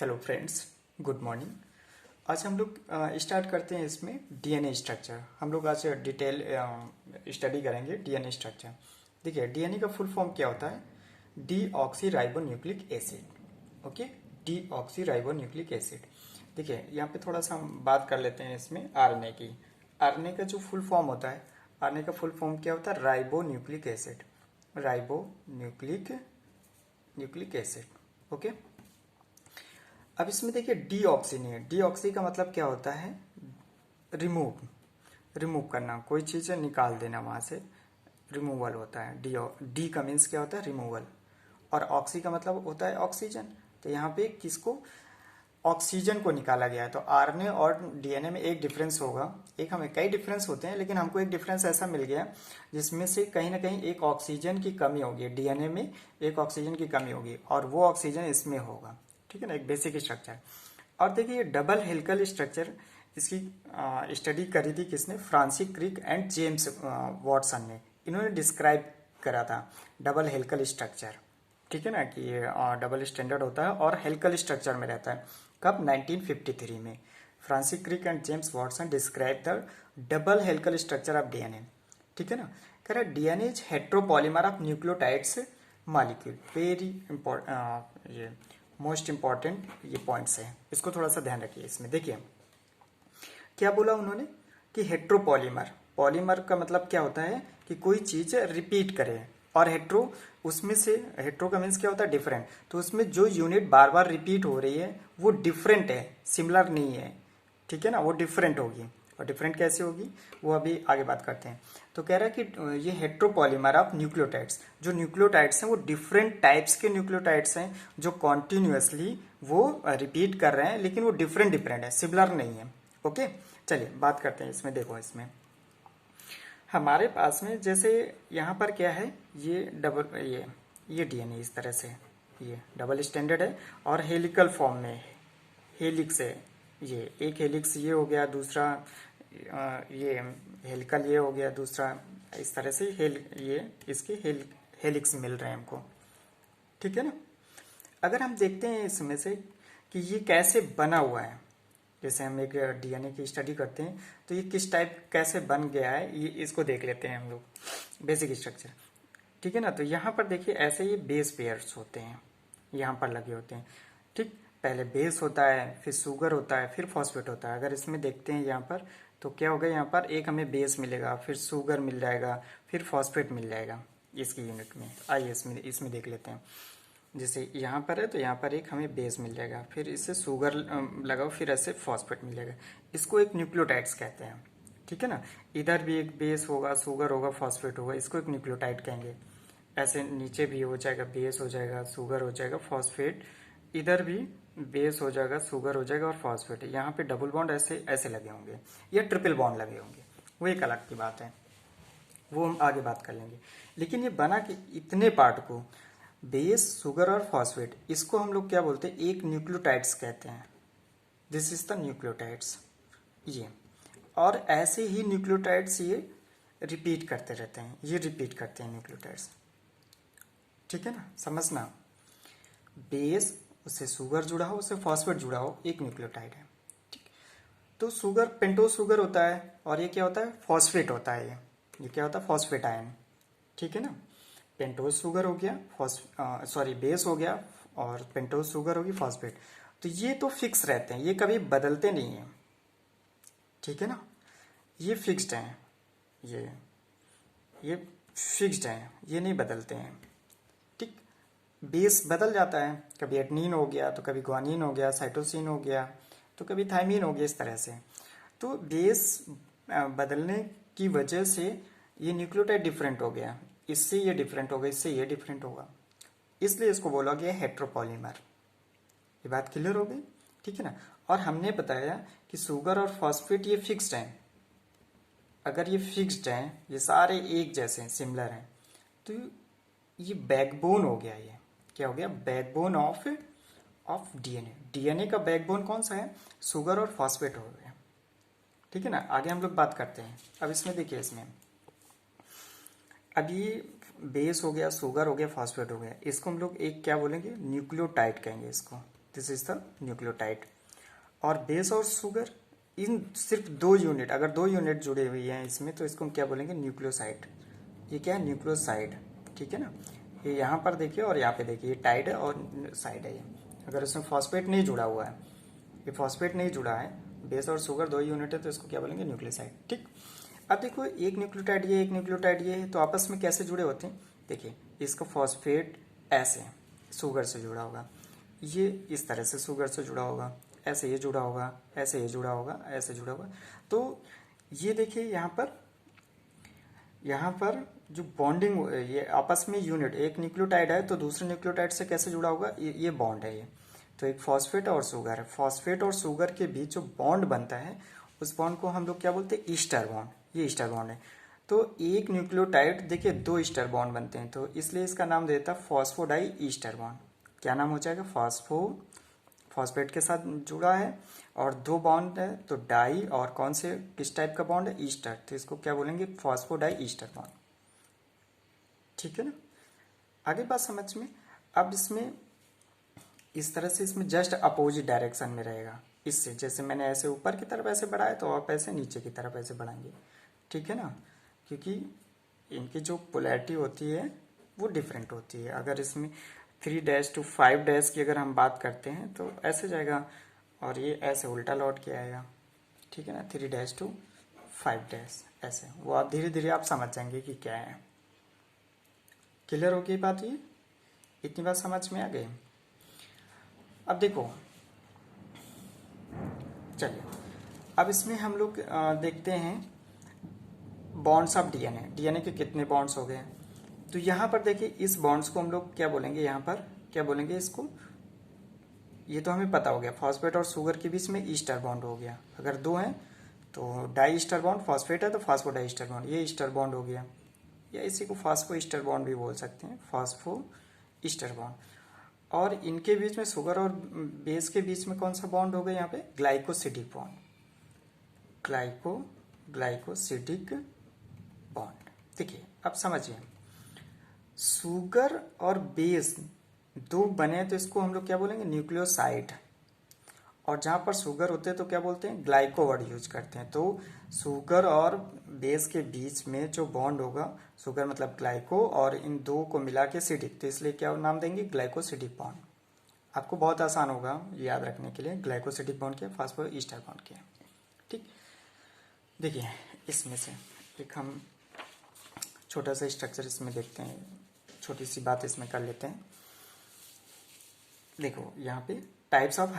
Hello friends, good morning. आज हम लोग स्टार्ट करते हैं इसमें डीएनए स्ट्रक्चर। हम लोग आज डिटेल स्टडी करेंगे डीएनए स्ट्रक्चर। देखिए, डीएनए का फुल फॉर्म क्या होता है? Deoxy ribonucleic acid. Okay, deoxy ribonucleic acid. देखिए, यहाँ पे थोड़ा सा हम बात कर लेते हैं इसमें आरएनए की। आरएनए का जो फुल फॉर्म होता है, आरएनए का फुल फॉर्म क्या होता है? Ribonucleic acid. Ribonucleic acid. Okay, अब इसमें देखिए डीऑक्सी नहीं है। डीऑक्सी का मतलब क्या होता है? रिमूव करना, कोई चीज़ निकाल देना वहाँ से, रिमूवल होता है। डी का मीन्स क्या होता है? रिमूवल। और ऑक्सी का मतलब होता है ऑक्सीजन। तो यहाँ पे किसको? ऑक्सीजन को निकाला गया है। तो आरएनए और डीएनए में एक डिफरेंस होगा। एक हमें कई डिफरेंस होते हैं, लेकिन हमको एक डिफरेंस ऐसा मिल गया जिसमें से कहीं ना कहीं एक ऑक्सीजन की कमी होगी। डीएनए में एक ऑक्सीजन की कमी होगी और वो ऑक्सीजन इसमें होगा। ठीक है ना, एक बेसिक स्ट्रक्चर। और देखिए, ये डबल हेलिकल स्ट्रक्चर, इसकी स्टडी करी थी किसने? Francis Crick and James Watson ने। इन्होंने डिस्क्राइब करा था डबल हेलिकल स्ट्रक्चर। ठीक है ना, कि ये डबल स्टैंडर्ड होता है और हेलिकल स्ट्रक्चर में रहता है। कब? 1953 में Francis Crick and James Watson describe the double helical structure of DNA. ठीक है ना, कह रहा है DNA is heteropolymer of nucleotides molecule. Very important, ये मोस्ट इंपॉर्टेंट ये पॉइंट्स है, इसको थोड़ा सा ध्यान रखिए। इसमें देखिए क्या बोला उन्होंने कि हेट्रोपॉलीमर। पॉलीमर का मतलब क्या होता है? कि कोई चीज रिपीट करे। और हेट्रो, उसमें से हेट्रो का मीन्स क्या होता है? डिफरेंट। तो उसमें जो यूनिट बार बार रिपीट हो रही है वो डिफरेंट है, सिमिलर नहीं है। ठीक है ना, वो डिफरेंट होगी। और डिफरेंट कैसे होगी वो अभी आगे बात करते हैं। तो कह रहा है कि ये हेट्रोपॉलीमर ऑफ न्यूक्लियोटाइड्स, जो न्यूक्लियोटाइड्स हैं वो डिफरेंट टाइप्स के न्यूक्लियोटाइड्स हैं जो कॉन्टिन्यूसली वो रिपीट कर रहे हैं, लेकिन वो डिफरेंट डिफरेंट है, सिमिलर नहीं है। ओके, चलिए बात करते हैं इसमें। देखो, इसमें हमारे पास में जैसे यहाँ पर क्या है? ये डबल, ये डीएनए इस तरह से, ये डबल स्टैंडर्ड है और हेलिकल फॉर्म में है। हेलिक्स है, ये एक हेलिक्स ये हो गया, दूसरा ये हेलिकल ये हो गया, दूसरा इस तरह से ये इसके हेलिक्स मिल रहे हैं हमको। ठीक है ना। अगर हम देखते हैं इसमें से कि ये कैसे बना हुआ है, जैसे हम एक डीएनए की स्टडी करते हैं तो ये किस टाइप कैसे बन गया है, ये इसको देख लेते हैं हम लोग, बेसिक स्ट्रक्चर। ठीक है ना, तो यहाँ पर देखिए ऐसे ये बेस पेयर्स होते हैं, यहाँ पर लगे होते हैं। ठीक, पहले बेस होता है, फिर शुगर होता है, फिर फॉस्फेट होता है। अगर इसमें देखते हैं यहाँ पर तो क्या होगा? यहाँ पर एक हमें बेस मिलेगा, फिर शुगर मिल जाएगा, फिर फॉस्फेट मिल जाएगा इसकी यूनिट में। आइए इसमें देख लेते हैं। जैसे यहाँ पर है तो यहाँ पर एक हमें बेस मिल जाएगा, फिर इससे शुगर लगाओ, फिर ऐसे फॉस्फेट मिल जाएगा। इसको एक न्यूक्लियोटाइड्स कहते हैं। ठीक है ना, इधर भी एक बेस होगा, शुगर होगा, फॉस्फेट होगा, इसको एक न्यूक्लियोटाइड कहेंगे। ऐसे नीचे भी हो जाएगा, बेस हो जाएगा, शुगर हो जाएगा, फॉस्फेट, इधर भी बेस हो जाएगा, शुगर हो जाएगा और फॉस्फेट। यहाँ पे डबल बॉन्ड ऐसे ऐसे लगे होंगे या ट्रिपल बॉन्ड लगे होंगे, वो एक अलग की बात है, वो हम आगे बात कर लेंगे। लेकिन ये बना कि इतने पार्ट को, बेस, शुगर और फॉस्फेट, इसको हम लोग क्या बोलते हैं? एक न्यूक्लियोटाइड्स कहते हैं। दिस इज द न्यूक्लियोटाइड्स ये। और ऐसे ही न्यूक्लियोटाइड्स ये रिपीट करते रहते हैं, ये रिपीट करते हैं न्यूक्लियोटाइड्स। ठीक है ना, समझना। बेस, उससे शुगर जुड़ा हो, उससे फॉस्फेट जुड़ा हो, एक न्यूक्लियोटाइड है। ठीक, तो शुगर पेंटोज शुगर होता है और ये क्या होता है? फॉस्फेट होता है। ये क्या होता है? Phosphate ion. ठीक है ना, पेंटोज शुगर हो गया, सॉरी बेस हो गया, और पेंटोज शुगर होगी, फॉस्फेट। तो ये तो फिक्स रहते हैं, ये कभी बदलते नहीं है। ठीक है ना, ये फिक्स्ड हैं, ये फिक्स्ड हैं, ये नहीं बदलते हैं। ठीक, बेस बदल जाता है, कभी एडनिन हो गया तो कभी ग्वानिन हो गया, साइटोसिन हो गया तो कभी थाइमिन हो गया, इस तरह से। तो बेस बदलने की वजह से ये न्यूक्लियोटाइड डिफरेंट हो गया, इससे ये डिफरेंट होगा, इससे ये डिफरेंट होगा, इसलिए इसको बोला गया हेट्रोपॉलीमर। ये बात क्लियर हो गई? ठीक है ना। और हमने बताया कि शुगर और फॉस्फेट ये फिक्स्ड हैं। अगर ये फिक्स्ड हैं, ये सारे एक जैसे हैं, सिमिलर हैं, तो ये बैकबोन हो गया। ये क्या हो गया? Backbone of DNA. डीएनए का बैकबोन कौन सा है? शुगर और फॉस्फेट हो गया। ठीक है ना, आगे हम लोग बात करते हैं। अब इसमें देखिए, इसमें अभी बेस हो गया, शुगर हो गया, फॉस्फेट हो गया, इसको हम लोग एक क्या बोलेंगे? न्यूक्लियोटाइड कहेंगे इसको। This is the nucleotide. और बेस और शुगर इन सिर्फ 2 यूनिट, अगर 2 यूनिट जुड़े हुए हैं इसमें तो इसको हम क्या बोलेंगे, न्यूक्लियोसाइड। ये क्या है, न्यूक्लियोसाइड, ठीक है ना। ये यहाँ पर देखिए और यहाँ पे देखिए, ये टाइड है और साइड है ये। अगर इसमें फॉस्फेट नहीं जुड़ा हुआ है, ये फॉस्फेट नहीं जुड़ा है, बेस और शुगर 2 यूनिट है तो इसको क्या बोलेंगे, न्यूक्लियोसाइड। ठीक। अब देखो एक न्यूक्लियोटाइड ये, एक न्यूक्लियोटाइड ये है, तो आपस में कैसे जुड़े होते हैं। देखिए इसका फॉस्फेट ऐसे शुगर से जुड़ा होगा, ये इस तरह से शुगर से जुड़ा होगा, ऐसे ये जुड़ा होगा, ऐसे ये जुड़ा होगा, ऐसे जुड़ा होगा। तो ये देखिए यहाँ पर जो बॉन्डिंग, ये आपस में यूनिट, एक न्यूक्लियोटाइड है तो दूसरे न्यूक्लियोटाइड से कैसे जुड़ा होगा, ये बॉन्ड है ये। तो एक फॉस्फेट और शुगर है, फॉस्फेट और शुगर के बीच जो बॉन्ड बनता है उस बॉन्ड को हम लोग क्या बोलते हैं, ईस्टर बॉन्ड। ये ईस्टर बॉन्ड है। तो एक न्यूक्लियोटाइड देखिए 2 ईस्टर बॉन्ड बनते हैं, तो इसलिए इसका नाम देता है फॉस्फोडाई ईस्टर बॉन्ड। क्या नाम हो जाएगा, फॉस्फेट के साथ जुड़ा है और 2 बॉन्ड है तो डाई, और कौन से किस टाइप का बॉन्ड है, ईस्टर, तो इसको क्या बोलेंगे, फॉस्फोडाई ईस्टर बॉन्ड। ठीक है ना। आगे बात समझ में। अब इसमें इस तरह से इसमें जस्ट अपोजिट डायरेक्शन में रहेगा इससे, जैसे मैंने ऐसे ऊपर की तरफ ऐसे बढ़ाया तो आप ऐसे नीचे की तरफ ऐसे बढ़ाएंगे, ठीक है ना, क्योंकि इनकी जो पोलैरिटी होती है वो डिफरेंट होती है। अगर इसमें 3 to 5 की अगर हम बात करते हैं तो ऐसे जाएगा, और ये ऐसे उल्टा लौट के आएगा, ठीक है ना, 3 to 5 ऐसे। वो आप धीरे धीरे आप समझ जाएंगे कि क्या है। क्लियर हो गई बात, ये इतनी बात समझ में आ गई। अब देखो, चलिए अब इसमें हम लोग देखते हैं बॉन्ड्स ऑफ डीएनए। डीएनए के कितने बॉन्ड्स हो गए। तो यहाँ पर देखिए इस बॉन्ड्स को हम लोग क्या बोलेंगे, यहाँ पर क्या बोलेंगे इसको, ये तो हमें पता हो गया, फॉस्फेट और शुगर के बीच में ईस्टर बॉन्ड हो गया। अगर 2 हैं तो डाई ईस्टर बॉन्ड, फॉस्फेट है तो फॉस्फोडाई ईस्टर बॉन्ड, ये ईस्टर बॉन्ड हो गया, या इसी को फॉस्फो ईस्टर बॉन्ड भी बोल सकते हैं, फॉस्फो ईस्टर बॉन्ड। और इनके बीच में, शुगर और बेस के बीच में कौन सा बॉन्ड हो गया, यहाँ पे ग्लाइकोसिडिक बॉन्ड, ग्लाइकोसिडिक बॉन्ड। देखिए अब समझिए, शुगर और बेस 2 बने तो इसको हम लोग क्या बोलेंगे, न्यूक्लियोसाइड। और जहां पर शुगर होते हैं तो क्या बोलते हैं, ग्लाइको वर्ड यूज करते हैं। तो शुगर और बेस के बीच में जो बॉन्ड होगा, शुगर मतलब ग्लाइको और इन 2 को मिला के सिडिक, तो इसलिए क्या नाम देंगे, ग्लाइकोसिडिक बॉन्ड। आपको बहुत आसान होगा याद रखने के लिए, ग्लाइकोसिडिक बॉन्ड क्या, फॉस्फो ईस्टर बॉन्ड क्या। ठीक। देखिए इसमें से एक हम छोटा सा स्ट्रक्चर इसमें देखते हैं, छोटी सी बात इसमें कर लेते हैं। देखो यहाँ पे टाइप्स ऑफ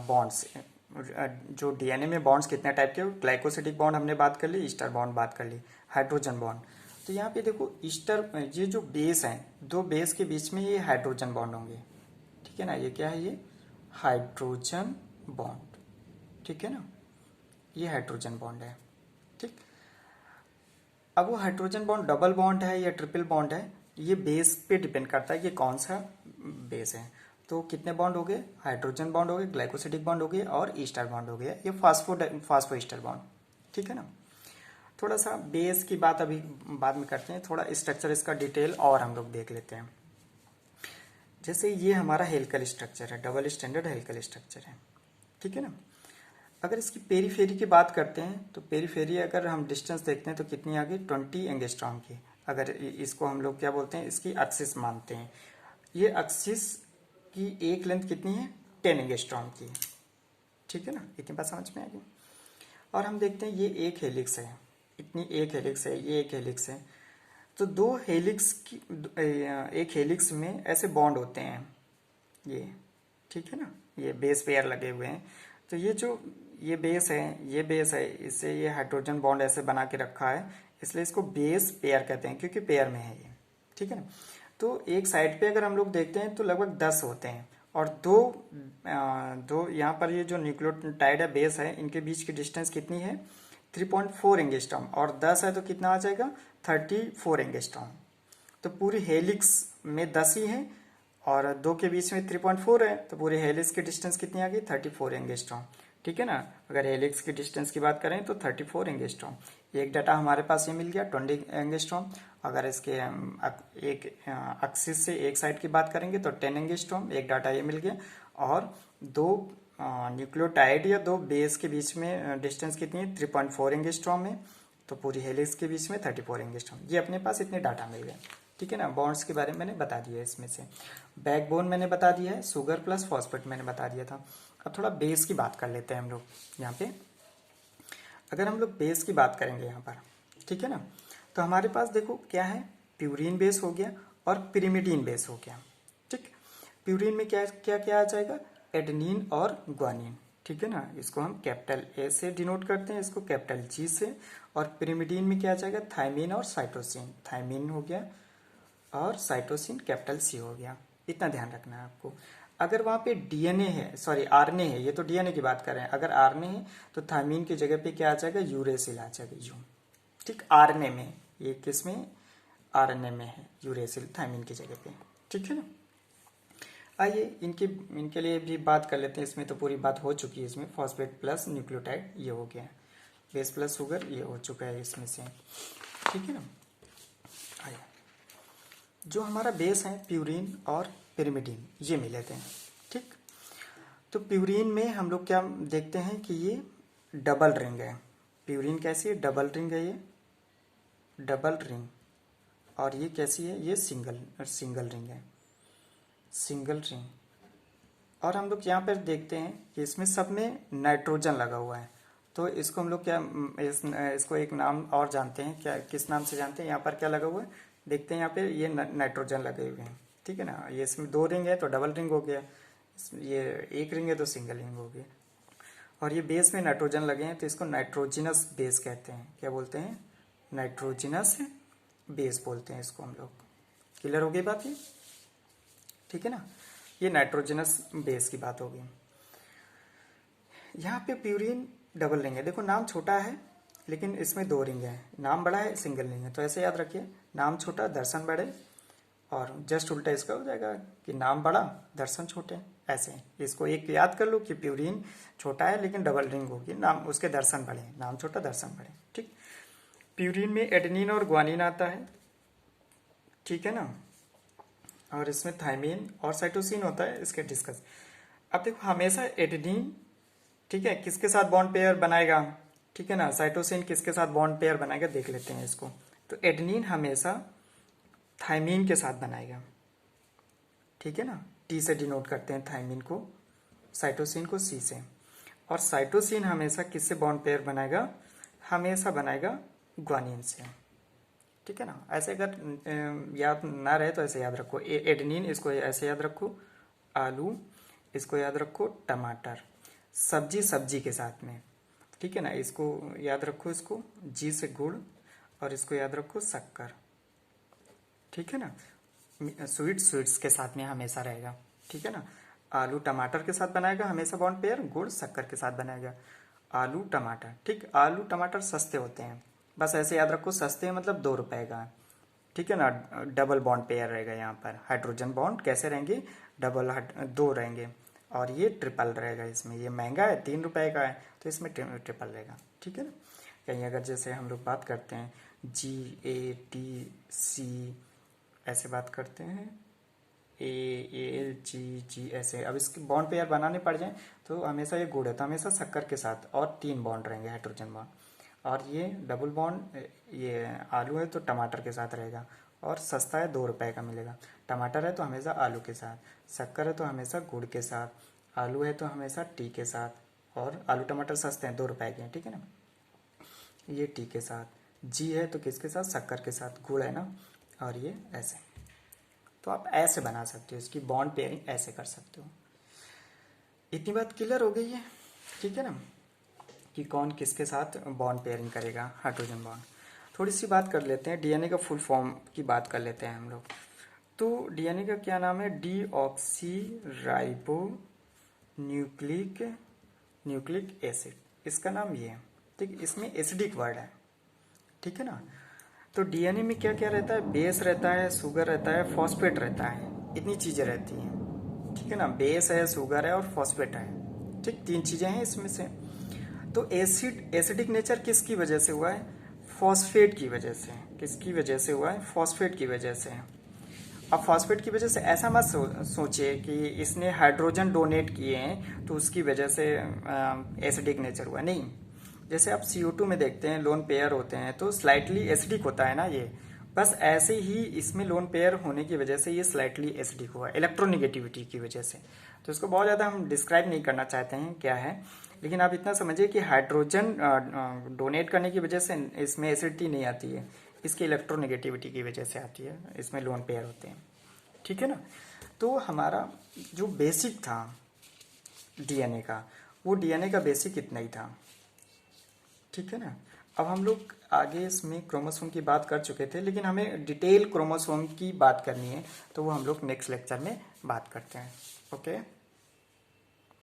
बॉन्ड्स, जो डीएनए में बॉन्ड्स कितने टाइप के, ग्लाइकोसिडिक बॉन्ड हमने बात कर ली, ईस्टर बॉन्ड बात कर ली, हाइड्रोजन बॉन्ड। तो यहाँ पे देखो ईस्टर, ये जो बेस हैं, 2 बेस के बीच में ये हाइड्रोजन बॉन्ड होंगे, ठीक है ना। ये क्या है, ये हाइड्रोजन बॉन्ड, ठीक है ना, ये हाइड्रोजन बॉन्ड है। ठीक। अब वो हाइड्रोजन बॉन्ड डबल बॉन्ड है या ट्रिपल बॉन्ड है, ये बेस पे डिपेंड करता है कि कौन सा बेस है। तो कितने बॉन्ड हो गए, हाइड्रोजन बॉन्ड हो गए, ग्लाइकोसिडिक बॉन्ड हो गए और ईस्टर बॉन्ड हो गया, ये फास्फो ईस्टर बॉन्ड, ठीक है ना। थोड़ा सा बेस की बात अभी बाद में करते हैं, थोड़ा स्ट्रक्चर इसका डिटेल और हम लोग देख लेते हैं। जैसे ये हमारा हेलिकल स्ट्रक्चर है, डबल स्टैंडर्ड हेलिकल स्ट्रक्चर है, ठीक है ना। अगर इसकी पेरीफेरी की बात करते हैं तो पेरीफेरी अगर हम डिस्टेंस देखते हैं तो कितनी आ गई, 20 एंगस्ट्रॉम की। अगर इसको हम लोग क्या बोलते हैं, इसकी एक्सिस मानते हैं। ये एक्सिस की एक लेंथ कितनी है, 10 एंगस्ट्रॉम की, ठीक है ना, इतनी बात समझ में आ गई। और हम देखते हैं ये एक हेलिक्स है, इतनी एक हेलिक्स है, ये एक हेलिक्स है। तो 2 हेलिक्स की, एक हेलिक्स में ऐसे बॉन्ड होते हैं ये, ठीक है ना, ये बेस पेयर लगे हुए हैं। तो ये जो ये बेस है, ये बेस है, इससे ये हाइड्रोजन बॉन्ड ऐसे बना के रखा है, इसलिए इसको बेस पेयर कहते हैं क्योंकि पेयर में है ये, ठीक है ना। तो एक साइड पे अगर हम लोग देखते हैं तो लगभग 10 होते हैं, और दो यहाँ पर ये जो न्यूक्लियोटाइड है, बेस है, इनके बीच की डिस्टेंस कितनी है, 3.4 एंगस्ट्रॉम, और 10 है तो कितना आ जाएगा, 34 एंगस्ट्रॉम। तो पूरी हेलिक्स में 10 ही है और 2 के बीच में 3.4 है, तो पूरी हेलिक्स की डिस्टेंस कितनी आ गई, 34 एंगस्ट्रॉम, ठीक है ना। अगर हेलिक्स की डिस्टेंस की बात करें तो 34 एंगस्ट्रॉम। एक डाटा हमारे पास ये मिल गया 20 एंगस्ट्रॉम। अगर इसके एक एक्सिस से एक साइड की बात करेंगे तो 10 एंगस्ट्रॉम, एक डाटा ये मिल गया। और दो न्यूक्लियोटाइड या दो बेस के बीच में डिस्टेंस कितनी है 3.4 एंगस्ट्रॉम है, तो पूरी हेलिक्स के बीच में 34 एंगस्ट्रॉम। ये अपने पास इतने डाटा मिल गए, ठीक है ना। बॉन्ड्स के बारे में मैंने बता दिया है इसमें से, बैकबोन मैंने बता दिया है, शुगर प्लस फॉस्फेट मैंने बता दिया था। अब थोड़ा बेस की बात कर लेते हैं हम लोग यहाँ पे। अगर हम लोग बेस की बात करेंगे यहाँ पर, ठीक है ना, तो हमारे पास देखो क्या है, प्यूरिन बेस हो गया और पिरिमिडीन बेस हो गया, ठीक। प्यूरिन में क्या क्या क्या आ जाएगा, एडेनिन और ग्वानिन, ठीक है ना, इसको हम कैपिटल ए से डिनोट करते हैं, इसको कैपिटल जी से। और पिरिमिडीन में क्या आ जाएगा, थायमिन और साइटोसिन, थायमिन हो गया और साइटोसिन कैपिटल सी हो गया। इतना ध्यान रखना है आपको। अगर वहाँ पे डीएनए है, सॉरी आरएनए है, ये तो डीएनए की बात कर रहे हैं, अगर आरएनए है तो थायमिन की जगह पे क्या आ जाएगा, यूरेसिल आ जाएगा, यू, ठीक। आरएनए में, ये किस में, आरएनए में है यूरेसिल थायमिन की जगह पे, ठीक है ना। आइए इनके लिए भी बात कर लेते हैं। इसमें तो पूरी बात हो चुकी है, इसमें फॉस्फेट प्लस न्यूक्लियोटाइड ये हो गया, बेस प्लस शुगर ये हो चुका है इसमें से, ठीक है ना। आइए, जो हमारा बेस है प्यूरिन और पिरिमिडीन ये मिले थे, ठीक। तो प्यूरिन में हम लोग क्या देखते हैं कि ये डबल रिंग है। प्यूरिन कैसी है, डबल रिंग है, ये डबल रिंग। और ये कैसी है, ये सिंगल रिंग है, सिंगल रिंग। और हम लोग यहाँ पर देखते हैं कि इसमें सब में नाइट्रोजन लगा हुआ है, तो इसको हम लोग क्या इसको एक नाम और जानते हैं, क्या किस नाम से जानते हैं, यहाँ पर क्या लगा हुआ है देखते हैं, यहाँ पे ये नाइट्रोजन लगे हुए हैं, ठीक है ना। ये इसमें दो रिंग है तो डबल रिंग हो गया, ये एक रिंग है तो सिंगल रिंग हो गया। और ये बेस में नाइट्रोजन लगे हैं तो इसको नाइट्रोजिनस बेस कहते हैं। क्या बोलते हैं, नाइट्रोजिनस बेस बोलते हैं इसको हम लोग। क्लियर हो गई बात ये, ठीक है ना। ये नाइट्रोजिनस बेस की बात होगी। यहाँ पे प्यूरिन डबल रिंग है, देखो नाम छोटा है लेकिन इसमें दो रिंग है, नाम बड़ा है सिंगल रिंग है, तो ऐसे याद रखिए, नाम छोटा दर्शन बड़े, और जस्ट उल्टा इसका हो जाएगा कि नाम बड़ा दर्शन छोटे, ऐसे। इसको एक याद कर लो कि प्यूरिन छोटा है लेकिन डबल रिंग होगी, नाम उसके दर्शन बड़े, नाम छोटा दर्शन बड़े, ठीक। प्यूरिन में एडेनिन और ग्वानिन आता है, ठीक है ना, और इसमें थायमिन और साइटोसिन होता है, इसके डिस्कस। अब देखो हमेशा एडेनिन, ठीक है, किसके साथ बॉन्ड पेयर बनाएगा, ठीक है ना, साइटोसिन किसके साथ बॉन्ड पेयर बनाएगा, देख लेते हैं इसको। तो एडेनिन हमेशा थायमिन के साथ बनाएगा, ठीक है ना, टी से डिनोट करते हैं थायमिन को, साइटोसिन को सी से। और साइटोसिन हमेशा किससे बॉन्ड पेयर बनाएगा, हमेशा बनाएगा ग्वानिन से, ठीक है ना। ऐसे अगर याद ना रहे तो ऐसे याद रखो, एडेनिन इसको ऐसे याद रखो, आलू इसको याद रखो, टमाटर, सब्जी सब्जी के साथ में, ठीक है ना, इसको याद रखो, इसको जी से गुड़, और इसको याद रखो शक्कर, ठीक है ना। स्वीट्स के साथ में हमेशा रहेगा, ठीक है ना। आलू टमाटर के साथ बनाएगा हमेशा बॉन्ड पेयर, गुड़ शक्कर के साथ बनाएगा, आलू टमाटर, ठीक। आलू टमाटर सस्ते होते हैं, बस ऐसे याद रखो, सस्ते मतलब 2 रुपए का, ठीक है ना। डबल बॉन्ड पेयर रहेगा यहाँ पर, हाइड्रोजन बॉन्ड कैसे रहेंगे, डबल, 2 रहेंगे, और ये ट्रिपल रहेगा इसमें। ये महंगा है 3 रुपए का है तो इसमें ट्रिपल रहेगा, ठीक है ना। कहीं अगर जैसे हम लोग बात करते हैं GATC ऐसे बात करते हैं, ALGG ऐसे, अब इसके बॉन्ड पेयर बनाने पड़ जाए तो हमेशा ये गुड़ है तो हमेशा शक्कर के साथ, और 3 बॉन्ड रहेंगे हाइड्रोजन बॉन्ड। और ये डबल बॉन्ड, ये आलू है तो टमाटर के साथ रहेगा, और सस्ता है 2 रुपए का मिलेगा। टमाटर है तो हमेशा आलू के साथ, शक्कर है तो हमेशा गुड़ के साथ, आलू है तो हमेशा टी के साथ, और आलू टमाटर सस्ते हैं 2 रुपए के हैं, ठीक है ना। ये टी के साथ, जी है तो किसके साथ, शक्कर के साथ, गुड़ है ना, और ये ऐसे। तो आप ऐसे बना सकते हो, इसकी बॉन्ड पेयरिंग ऐसे कर सकते हो। इतनी बात क्लियर हो गई है, ठीक है ना, कि कौन किसके साथ बॉन्ड पेयरिंग करेगा, हाइड्रोजन बॉन्ड। थोड़ी सी बात कर लेते हैं डीएनए का फुल फॉर्म की बात कर लेते हैं हम लोग। तो डीएनए का क्या नाम है, डीऑक्सी न्यूक्लिक एसिड, इसका नाम ये है, ठीक। इसमें एसिडिक वर्ड है, ठीक है ना। तो डीएनए में क्या क्या रहता है, बेस रहता है, शुगर रहता है, फॉस्फेट रहता है, इतनी चीजें रहती हैं, ठीक है ना। बेस है, शुगर है और फॉस्फेट है, ठीक, 3 चीजें हैं इसमें से। तो एसिडिक नेचर किसकी वजह से हुआ है, फॉस्फेट की वजह से। किसकी वजह से हुआ है, फॉस्फेट की वजह से। अब फॉस्फेट की वजह से ऐसा मत सोचिए कि इसने हाइड्रोजन डोनेट किए हैं तो उसकी वजह से एसिडिक नेचर हुआ, नहीं। जैसे आप CO2 में देखते हैं लोन पेयर होते हैं तो स्लाइटली एसिडिक होता है ना ये, बस ऐसे ही इसमें लोन पेयर होने की वजह से ये स्लाइटली एसिडिक हुआ इलेक्ट्रोनिगेटिविटी की वजह से। तो इसको बहुत ज़्यादा हम डिस्क्राइब नहीं करना चाहते हैं क्या है, लेकिन आप इतना समझिए कि हाइड्रोजन डोनेट करने की वजह से इसमें एसिडिटी नहीं आती है, इसकी इलेक्ट्रोनिगेटिविटी की वजह से आती है, इसमें लोन पेयर होते हैं, ठीक है ना। तो हमारा जो बेसिक था DNA का, वो DNA का बेसिक इतना ही था, ठीक है ना। अब हम लोग आगे इसमें क्रोमोसोम की बात कर चुके थे, लेकिन हमें डिटेल क्रोमोसोम की बात करनी है, तो वो हम लोग नेक्स्ट लेक्चर में बात करते हैं। ओके।